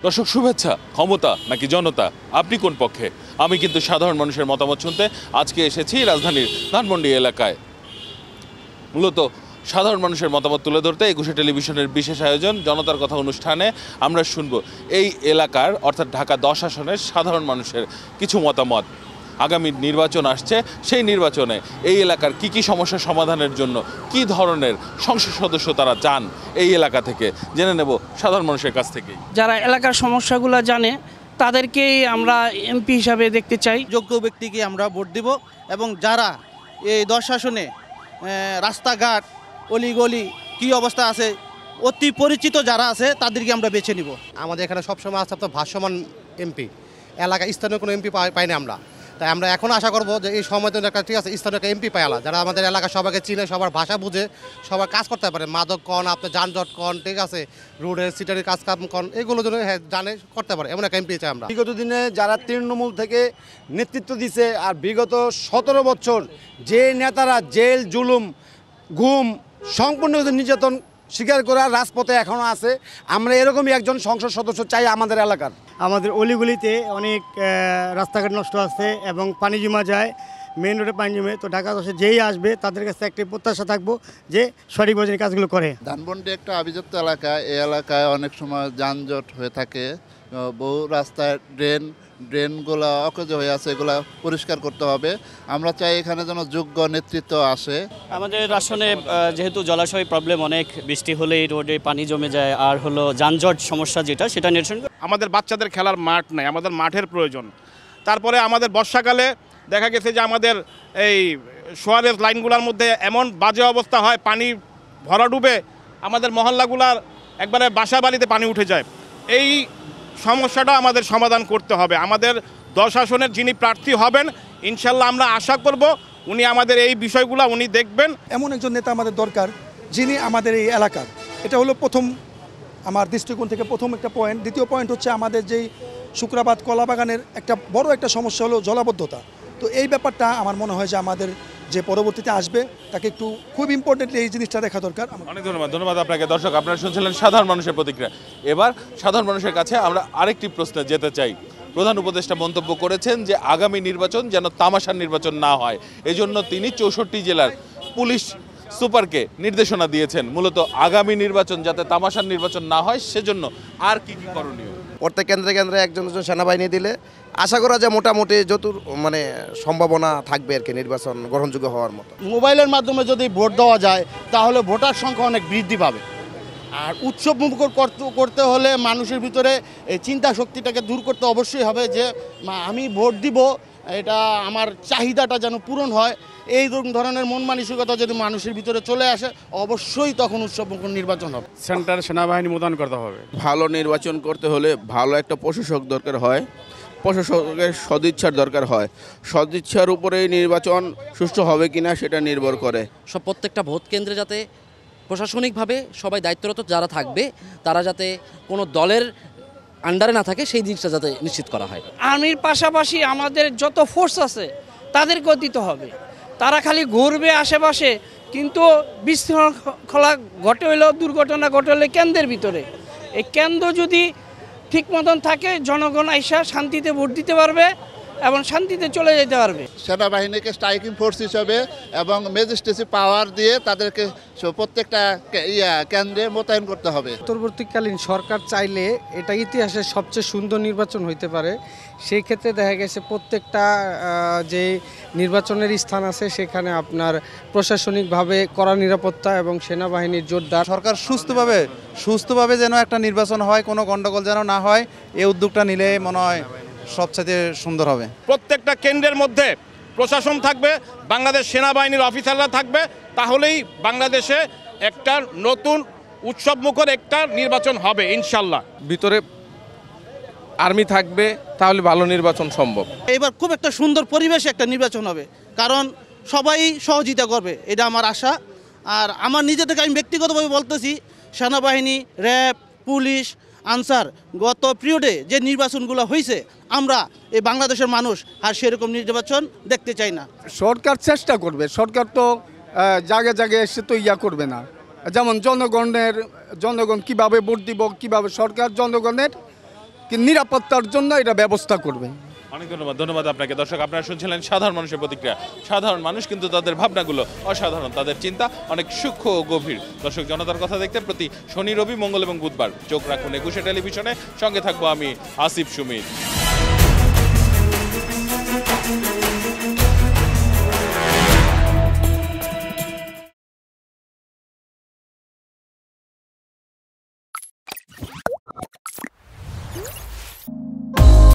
দর্শক শুভেচ্ছা, ক্ষমতা নাকি জনতা, আপনি কোন পক্ষে? আমি কিন্তু সাধারণ মানুষের মতামত শুনতে আজকে এসেছি রাজধানীর ধানমন্ডি এলাকায়। মূলত সাধারণ মানুষের মতামত তুলে ধরতে একুশে টেলিভিশনের বিশেষ আয়োজন জনতার কথা অনুষ্ঠানে আমরা শুনব এই এলাকার অর্থাৎ ঢাকা 10 আসনের সাধারণ মানুষের কিছু মতামত। আগামী নির্বাচন আসছে, সেই নির্বাচনে এই এলাকার কি সমস্যার সমাধানের জন্য কি ধরনের সংসদ সদস্য তারা চান এই এলাকা থেকে জেনে নেব সাধারণ মানুষের কাছ থেকেই। যারা এলাকার সমস্যাগুলো জানে তাদেরকেই আমরা এমপি হিসাবে দেখতে চাই। যোগ্য ব্যক্তিকে আমরা ভোট দেব এবং যারা এই 10 আসনে রাস্তাঘাট অলিগলি কি অবস্থা আছে অতি পরিচিত যারা আছে তাদেরকে আমরা বেছে নিব। আমাদের এখানে সবসময় আছে তো ভাষ্যমান এমপি, এলাকা স্থানীয় কোনো এমপি পাই না আমরা। তাই আমরা এখন আশা করবো যে এই সময় তো একটা ঠিক আছে স্থানীয় একটা এমপি পাইলা যারা আমাদের এলাকা সবাইকে চিনে, সবার ভাষা বুঝে, সবার কাজ করতে পারে। মাদক কন, আপনার যানজট কন, ঠিক আছে রোডের সিটারির কাজ কাম কন, এগুলো জন্য জানে করতে পারে এমন একটা এমপি চাই আমরা। বিগত দিনে যারা তৃণমূল থেকে নেতৃত্ব দিছে আর বিগত 17 বছর যে নেতারা জেল জুলুম গুম সম্পূর্ণ নির্যাতন স্বীকার করার রাজপথে এখনও আছে, আমরা এরকমই একজন সংসদ সদস্য চাই আমাদের এলাকার। আমাদের অলিগুলিতে অনেক রাস্তাঘাট নষ্ট আছে এবং পানি জমা যায়, মেইন রোডে পানি জমে। তো ঢাকা 10-এ যেই আসবে তাদের কাছে একটি প্রত্যাশা থাকবো যে সঠিকভাবে কাজগুলো করে। ধানমন্ডি একটা অভিযুক্ত এলাকা, এই এলাকায় অনেক সময় যানজট হয়ে থাকে, বহু রাস্তায় ড্রেনগুলো অকেজ হয়ে আছে, এগুলো পরিষ্কার করতে হবে। আমরা চাই এখানে যেন যোগ্য নেতৃত্ব আসে। আমাদের আসনে যেহেতু জলাশয় প্রবলেম, অনেক বৃষ্টি হলেই রোডে পানি জমে যায়, আর হলো যানজট সমস্যা সেটা নিরসন। আমাদের বাচ্চাদের খেলার মাঠ নাই, আমাদের মাঠের প্রয়োজন। তারপরে আমাদের বর্ষাকালে দেখা গেছে যে আমাদের এই সোয়ারেজ লাইনগুলোর মধ্যে এমন বাজে অবস্থা হয়, পানি ভরা ডুবে আমাদের মহল্লাগুলার একবারে বাসা বাড়িতে পানি উঠে যায়। এই সমস্যাটা আমাদের সমাধান করতে হবে। আমাদের 10 আসনের যিনি প্রার্থী হবেন ইনশাল্লাহ আমরা আশা করব উনি আমাদের এই বিষয়গুলো উনি দেখবেন। এমন একজন নেতা আমাদের দরকার যিনি আমাদের এই এলাকার, এটা হলো প্রথম আমার দৃষ্টিকোণ থেকে প্রথম একটা পয়েন্ট। দ্বিতীয় পয়েন্ট হচ্ছে আমাদের যেই শুক্রাবাদ কলাবাগানের একটা বড় একটা সমস্যা হলো জলাবদ্ধতা। তো এই ব্যাপারটা আমার মনে হয় যে আমাদের যে পরবর্তীতে আসবে তাকে একটু খুব ইম্পর্টেন্টলি এই জিনিসটা দেখা দরকার। অনেক ধন্যবাদ আপনাকে। দর্শক, আপনারা শুনছিলেন সাধারণ মানুষের প্রতিক্রিয়া। এবার সাধারণ মানুষের কাছে আমরা আরেকটি প্রশ্নে যেতে চাই। প্রধান উপদেষ্টা মন্তব্য করেছেন যে আগামী নির্বাচন যেন তামাশার নির্বাচন না হয়, এজন্য তিনি 64 জেলার পুলিশ সুপারকে নির্দেশনা দিয়েছেন মূলত আগামী নির্বাচন যাতে তামাশার নির্বাচন না হয় সেজন্য আর কি করণীয়। প্রত্যেক কেন্দ্রে কেন্দ্রে একজন সেনাবাহিনী দিলে আশা করা যায় মোটামুটি যত সম্ভাবনা থাকবে আর কি নির্বাচন গ্রহণযোগ্য হওয়ার মতো। মোবাইলের মাধ্যমে যদি ভোট দেওয়া যায় তাহলে ভোটার সংখ্যা অনেক বৃদ্ধি পাবে। আর উৎসব মুখর করতে হলে মানুষের ভিতরে এই চিন্তা শক্তিটাকে দূর করতে অবশ্যই হবে যে আমি ভোট দিব, এটা আমার চাহিদাটা যেন পূরণ হয়। এই ধরনের মন মানসিকতা যদি মানুষের ভিতরে চলে আসে অবশ্যই তখন উৎসবমুখর নির্বাচন হবে। সেন্টার সেনাবাহিনী মোতায়েন করতে হবে। ভালো নির্বাচন করতে হলে ভালো একটা প্রশাসক দরকার হয়, প্রশাসকের সদিচ্ছার দরকার হয়। সদিচ্ছার উপরেই নির্বাচন সুষ্ঠু হবে কিনা সেটা নির্ভর করে। প্রত্যেকটা ভোট কেন্দ্রে যাতে প্রশাসনিকভাবে সবাই দায়িত্বরত যারা থাকবে তারা যাতে কোনো দলের আন্ডারে না থাকে সেই জিনিসটা যাতে নিশ্চিত করা হয়। আর্মির পাশাপাশি আমাদের যত ফোর্স আছে তাদেরকেও দিতে হবে। তারা খালি ঘুরবে আশেপাশে, কিন্তু বিশৃঙ্খলা ঘটে হইলেও দুর্ঘটনা ঘটে হলে কেন্দ্রের ভিতরে। এই কেন্দ্র যদি ঠিক মতন থাকে জনগণ আইসা শান্তিতে ভোট দিতে পারবে এবং শান্তিতে চলে যেতে পারবে। সেনাবাহিনীকে স্ট্রাইকিং ফোর্স হিসাবে এবং ম্যাজিস্ট্রেসি পাওয়ার দিয়ে তাদেরকে প্রত্যেকটা কেন্দ্রে মোতায়েন করতে হবে। পরবর্তীকালীন সরকার চাইলে এটা ইতিহাসের সবচেয়ে সুন্দর নির্বাচন হইতে পারে। সেই ক্ষেত্রে দেখা গেছে প্রত্যেকটা যে নির্বাচনের স্থান আছে সেখানে আপনার প্রশাসনিকভাবে কড়া নিরাপত্তা এবং সেনাবাহিনীর জোরদার। সরকার সুস্থভাবে যেন একটা নির্বাচন হয়, কোনো গণ্ডগোল যেন না হয়, এই উদ্যোগটা নিলে মনে হয় সবচেয়ে সুন্দর হবে। প্রত্যেকটা কেন্দ্রের মধ্যে প্রশাসন থাকবে, বাংলাদেশ সেনাবাহিনীর অফিসাররা থাকবে, তাহলেই বাংলাদেশে একটা নতুন উৎসবমুখর একটা নির্বাচন হবে ইনশাল্লাহ। ভিতরে আর্মি থাকবে তাহলে ভালো নির্বাচন সম্ভব। এবার খুব একটা সুন্দর পরিবেশে একটা নির্বাচন হবে, কারণ সবাই সহযোগিতা করবে, এটা আমার আশা। আর আমার নিজে থেকে আমি ব্যক্তিগতভাবে বলতেছি, সেনাবাহিনী, র্যাব, পুলিশ, আনসার গত পিরিয়ডে যে নির্বাচনগুলো হয়েছে আমরা এই বাংলাদেশের মানুষ আর সেরকম নির্বাচন দেখতে চাই না। সরকার চেষ্টা করবে, সরকার তো জায়গায় জায়গায় এসে তো করবে না। যেমন জনগণ কিভাবে ভোট দিব, কিভাবে সরকার জনগণের নিরাপত্তার জন্য এটা ব্যবস্থা করবে। অনেক ধন্যবাদ আপনাকে। দর্শক, আপনারা শুনছিলেন সাধারণ মানুষের প্রতিক্রিয়া। সাধারণ মানুষ কিন্তু তাদের ভাবনাগুলো অসাধারণ, তাদের চিন্তা অনেক সূক্ষ্ম ও গভীর। দর্শক, জনতার কথা দেখতে প্রতি শনি, রবি, মঙ্গল এবং বুধবার চোখ রাখুন ২১শে টেলিভিশনে। সঙ্গে থাকবো আমি আসিফ সুমিত।